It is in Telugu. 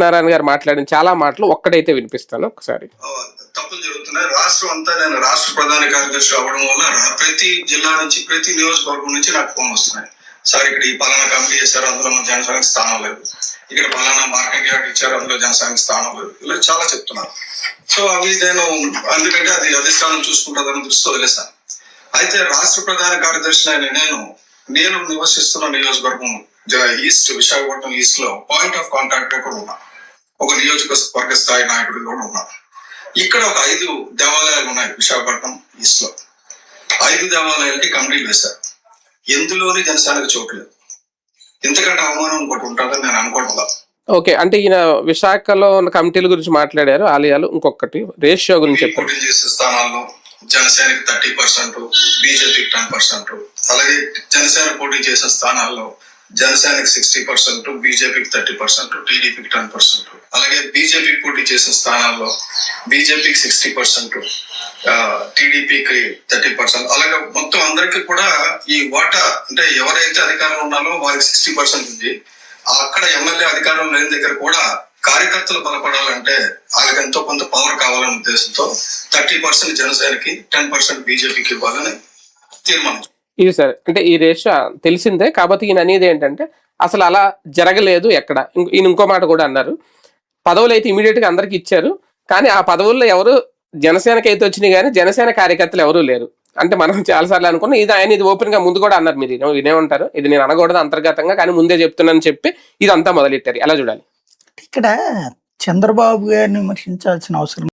నారాయణ గారు మాట్లాడిన చాలా మాటలు ఒక్కడైతే వినిపిస్తాను ఒకసారి. తప్పులు జరుగుతున్నాయి. రాష్ట్రం అంతా నేను రాష్ట్ర ప్రధాన కార్యదర్శి అవ్వడం వల్ల ప్రతి జిల్లా నుంచి ప్రతి నియోజకవర్గం నుంచి నాకు ఫోన్ వస్తున్నాయి. సార్ ఇక్కడ ఈ పలానా కమిటీ చేశారు, అందులో మన జనసేనకి స్థానం లేదు, ఇక్కడ పలానా మార్కెట్ యార్డ్ ఇచ్చారు, అందులో జనసేనకి స్థానం లేదు, ఇలా చాలా చెప్తున్నారు. సో అవి నేను అందుకంటే అది అధిష్టానం చూసుకుంటుందని దృష్టితో వదిలేస్తాను. అయితే రాష్ట్ర ప్రధాన కార్యదర్శి నేను నివసిస్తున్న నియోజకవర్గం ఈస్ట్, విశాఖపట్నం ఈస్ట్ లో పాయింట్ ఆఫ్ కాంటాక్ట్ కూడా ఉన్నా, ఒక నియోజకవర్గ స్థాయి నాయకుడు కూడా ఉన్నా. ఇక్కడ ఒక 5 దేవాలయాలు ఉన్నాయి విశాఖపట్నం ఈస్ట్ లో. 5 దేవాలయాలకి కమిటీలు వేశారు. ఎందులోని జనసేనకు చోట్లేదు. ఇంతకంటే అవమానం ఇంకోటి ఉంటుందని నేను అనుకోవడం. ఓకే, అంటే ఈయన విశాఖలో ఉన్న కమిటీల గురించి మాట్లాడారు, ఆలయాలు. ఇంకొకటి రేషియో గురించి చెప్పారు. పోటీ చేసే స్థానాల్లో జనసేనకి 30%, బీజేపీకి 10%. అలాగే జనసేన పోటీ చేసే స్థానాల్లో జనసేనకి 60%, బీజేపీకి 30%, టీడీపీకి 10%. అలాగే బీజేపీ పోటీ చేసిన స్థానాల్లో బీజేపీకి 60%, టీడీపీకి 30%. అలాగే మొత్తం అందరికి కూడా ఈ వాటా, అంటే ఎవరైతే అధికారంలో ఉన్నారో వారికి 60% ఉంది. అక్కడ ఎమ్మెల్యే అధికారం లేని దగ్గర కూడా కార్యకర్తలు బలపడాలంటే వాళ్ళకి ఎంతో కొంత పవర్ కావాలనే ఉద్దేశంతో 30% జనసేనకి, 10% బీజేపీకి ఇవ్వాలని తీర్మానం. ఇది సార్, అంటే ఈ రేషియో తెలిసిందే. కాబట్టి ఈయన అనేది ఏంటంటే అసలు అలా జరగలేదు ఎక్కడ. ఈయన ఇంకో మాట కూడా అన్నారు, పదవులు అయితే ఇమీడియట్ గా అందరికి ఇచ్చారు, కానీ ఆ పదవుల్లో ఎవరు జనసేనకి అయితే వచ్చినాయి కానీ జనసేన కార్యకర్తలు ఎవరూ లేరు. అంటే మనం చాలాసార్లు అనుకున్నాం. ఇది ఓపెన్ గా ముందు కూడా అన్నారు, మీరు వినేమంటారు, ఇది నేను అనకూడదు అంతర్గతంగా, కానీ ముందే చెప్తున్నానని చెప్పి ఇదంతా మొదలెట్టారు. ఎలా చూడాలి? ఇక్కడ చంద్రబాబు గారిని విమర్శించాల్సిన అవసరం